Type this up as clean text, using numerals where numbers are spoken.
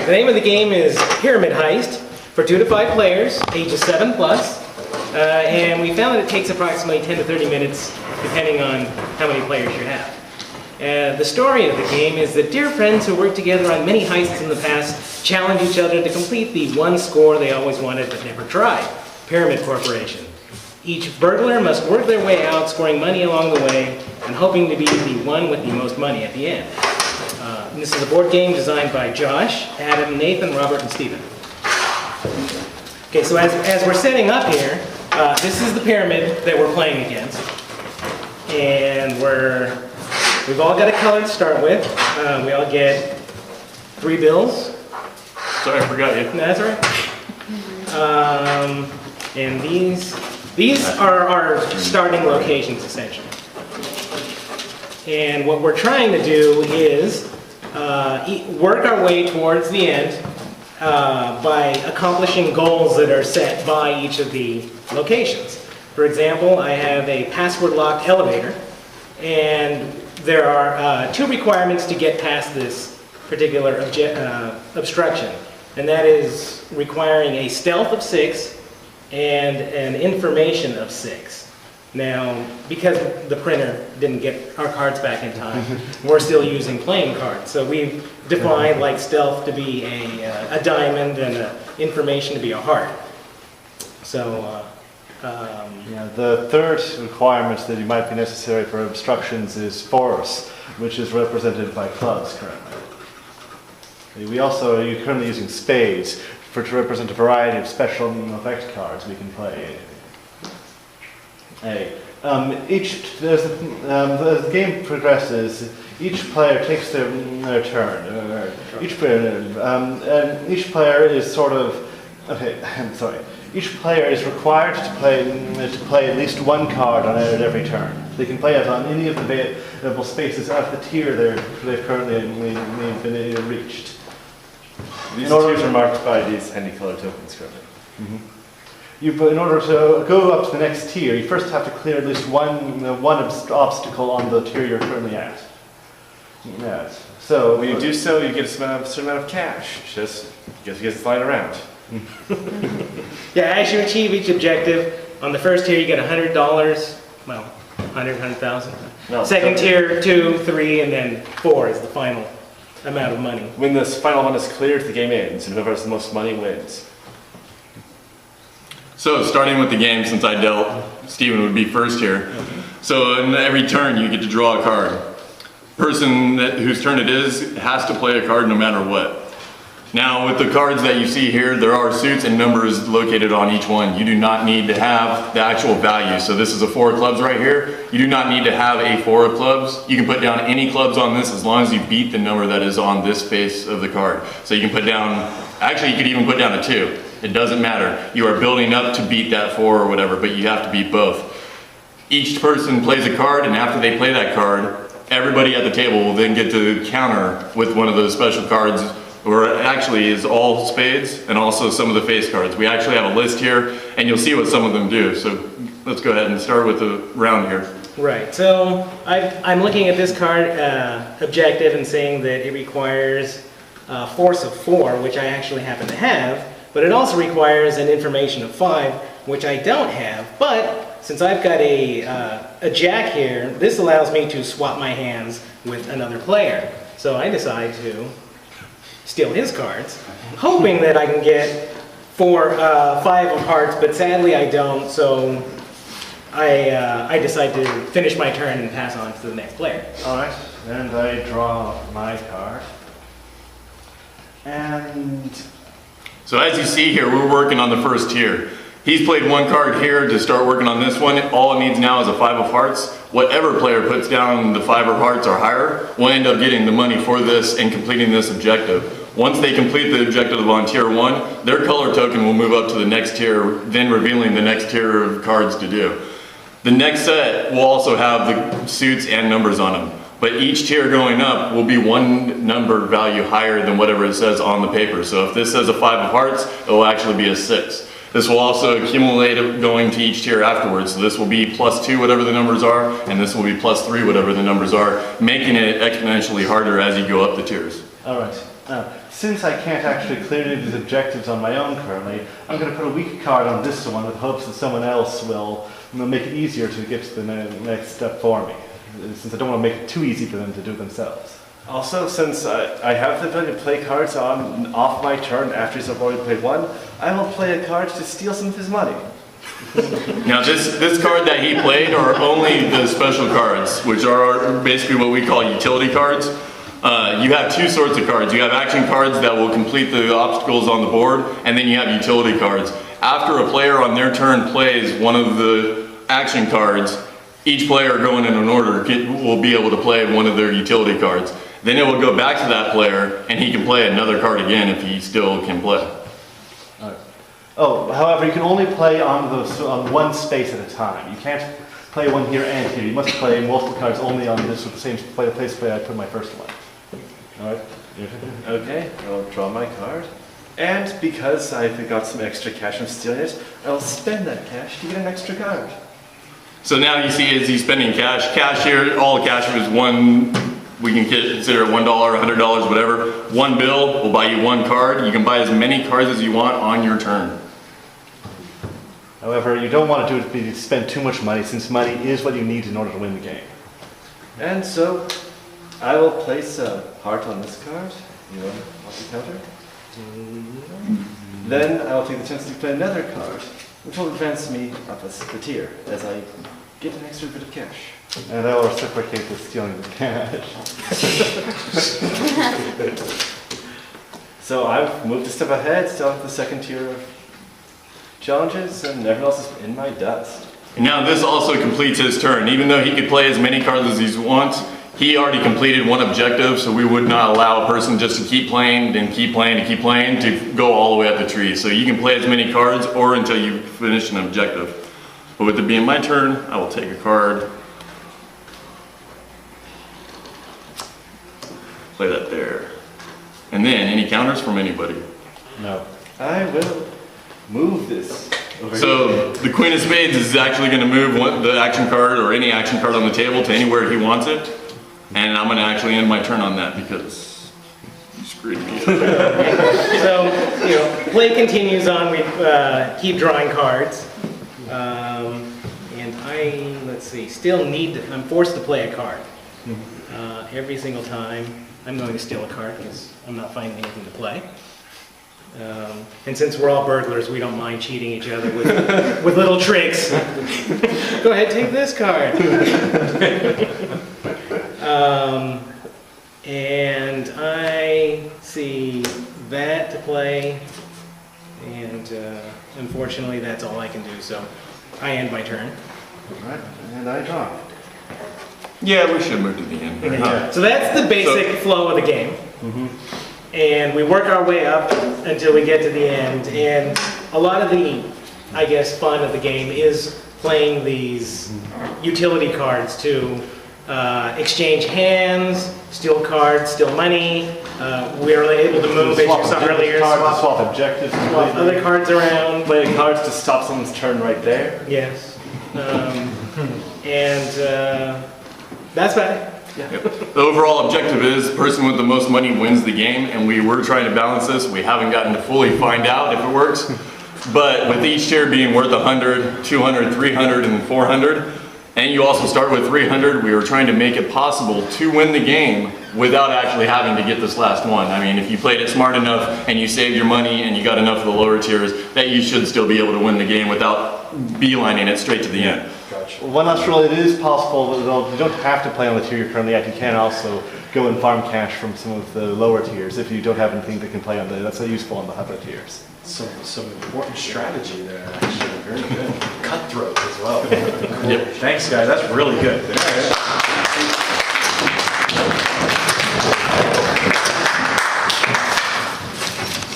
The name of the game is Pyramid Heist for 2 to 5 players, ages 7 plus. And we found that it takes approximately 10 to 30 minutes, depending on how many players you have. The story of the game is that dear friends who worked together on many heists in the past challenge each other to complete the one score they always wanted but never tried, Pyramid Corporation. Each burglar must work their way out, scoring money along the way, and hoping to be the one with the most money at the end. This is a board game designed by Josh, Adam, Nathan, Robert, and Stephen. Okay, so as we're setting up here, this is the pyramid that we're playing against. And we've all got a color to start with. We all get 3 bills. Sorry, I forgot you. No, that's all right. And these are our starting locations, essentially. And what we're trying to do is work our way towards the end by accomplishing goals that are set by each of the locations. For example, I have a password-locked elevator, and there are 2 requirements to get past this particular obstruction, and that is requiring a stealth of 6 and an information of 6. Now, because the printer didn't get our cards back in time, we're still using playing cards. So we've defined like stealth to be a diamond and information to be a heart. So, yeah, the third requirement that you might be necessary for obstructions is force, which is represented by clubs currently. You're currently using spades to represent a variety of special effect cards we can play. As the game progresses, each player takes their turn. Each player is sort of Each player is required to play at least 1 card on it at every turn. They can play it on any of the available spaces of the tier they've currently been reached. These tiers are marked by these handy color tokens currently. Mm-hmm. In order to go up to the next tier, you first have to clear at least one obstacle on the tier you're currently at. Yes. So when you do so, you get a certain amount of cash. Just you get flying around. Yeah, as you achieve each objective, on the first tier you get $100. Well, 100,000. No, Second tier, 2, 3, and then 4 is the final amount of money. When this final one is cleared, the game ends, and whoever has the most money wins. So, starting with the game, since I dealt, Stephen would be first here. So, in every turn, you get to draw a card. Person whose turn it is has to play a card no matter what. Now, with the cards that you see here, there are suits and numbers located on each one. You do not need to have the actual value. So this is a 4 of clubs right here. You do not need to have a 4 of clubs. You can put down any clubs on this as long as you beat the number that is on this face of the card. So you can put down, actually you could even put down a 2. It doesn't matter. You are building up to beat that 4 or whatever, but you have to beat both. Each person plays a card, and after they play that card, everybody at the table will then get to counter with one of those special cards, or actually is all spades and also some of the face cards. We actually have a list here, and you'll see what some of them do. So let's go ahead and start with the round here. Right, so I'm looking at this card objective and saying that it requires force of 4, which I actually happen to have, but it also requires an information of 5, which I don't have. But since I've got a jack here, this allows me to swap my hands with another player. So I decide to steal his cards, hoping that I can get 5 of hearts, but sadly I don't, so I decide to finish my turn and pass on to the next player. Alright, and I draw my card. And So as you see here, we're working on the first tier. He's played 1 card here to start working on this one. All it needs now is a 5 of hearts. Whatever player puts down the 5 of hearts or higher will end up getting the money for this and completing this objective. Once they complete the objective on tier 1, their color token will move up to the next tier, then revealing the next tier of cards to do. The next set will also have the suits and numbers on them, but each tier going up will be 1 number value higher than whatever it says on the paper. So if this says a 5 of hearts, it will actually be a 6. This will also accumulate going to each tier afterwards. So this will be +2 whatever the numbers are, and this will be +3 whatever the numbers are, making it exponentially harder as you go up the tiers. Alright. since I can't actually clearly do these objectives on my own currently, I'm going to put a weak card on this one with hopes that someone else will make it easier to get to the next step for me, since I don't want to make it too easy for them to do themselves. Also, since I have the ability to play cards on off my turn after he's already played one, I will play a card to steal some of his money. Now this card that he played are only the special cards, which are basically what we call utility cards. You have two sorts of cards. You have action cards that will complete the obstacles on the board, and then you have utility cards. After a player on their turn plays one of the action cards, each player going in an order will be able to play one of their utility cards. Then it will go back to that player, and he can play another card again if he still can play. Oh, however, you can only play on one space at a time. You can't play one here and here. You must play multiple cards only on this with the same place where I put my first one. All right. Okay, I'll draw my card. And because I've got some extra cash from stealing it, I'll spend that cash to get an extra card. So now you see as he's spending cash. Cash here, all cash is one, we can consider it $1, $100, whatever. One bill will buy you one card. You can buy as many cards as you want on your turn. However, you don't want to do it to spend too much money, since money is what you need in order to win the game. And so, I will place a heart on this card, off the counter. Then I will take the chance to play another card, which will advance me up a tier as I get an extra bit of cash. And I will reciprocate with stealing the cash. So I've moved a step ahead, still have the second tier of challenges, and everyone else is in my dust. And now this also completes his turn. Even though he could play as many cards as he wants, he already completed one objective, so we would not allow a person just to keep playing, then keep playing, and keep playing, to go all the way up the tree. So you can play as many cards or until you finish an objective. But with it being my turn, I will take a card. Play that there. And then, any counters from anybody? No. I will move this over So, here. the Queen of Spades is actually going to move the action card or any action card on the table to anywhere he wants it. And I'm going to actually end my turn on that because you screwed me up. So, play continues on. We keep drawing cards. And let's see, I'm forced to play a card. Every single time I'm going to steal a card because I'm not finding anything to play. And since we're all burglars, we don't mind cheating each other with little tricks. Go ahead, take this card. And I see that to play, and unfortunately that's all I can do, so I end my turn. All right, and I draw. Yeah, we should move to the end. Yeah. So that's the basic flow of the game. And we work our way up until we get to the end, and a lot of the, I guess, fun of the game is playing these utility cards to exchange hands, steal cards, steal money. We are able to move, as you saw earlier, Swap objectives. swap other cards around. Play cards to stop someone's turn right there. Yes. And that's about it. The overall objective is the person with the most money wins the game, and we were trying to balance this. We haven't gotten to fully find out if it works. But with each tier being worth 100, 200, 300, and 400, and you also start with 300, we were trying to make it possible to win the game without actually having to get this last one. I mean, if you played it smart enough and you saved your money and you got enough of the lower tiers, that you should still be able to win the game without beelining it straight to the end. Well, one last rule, it is possible, though you don't have to play on the tier you're currently at, you can also go and farm cash from some of the lower tiers if you don't have anything that can play on that's useful on the upper tiers. Some important strategy there, actually. Very good. Cutthroat as well. Yep. Thanks, guys. That's really good.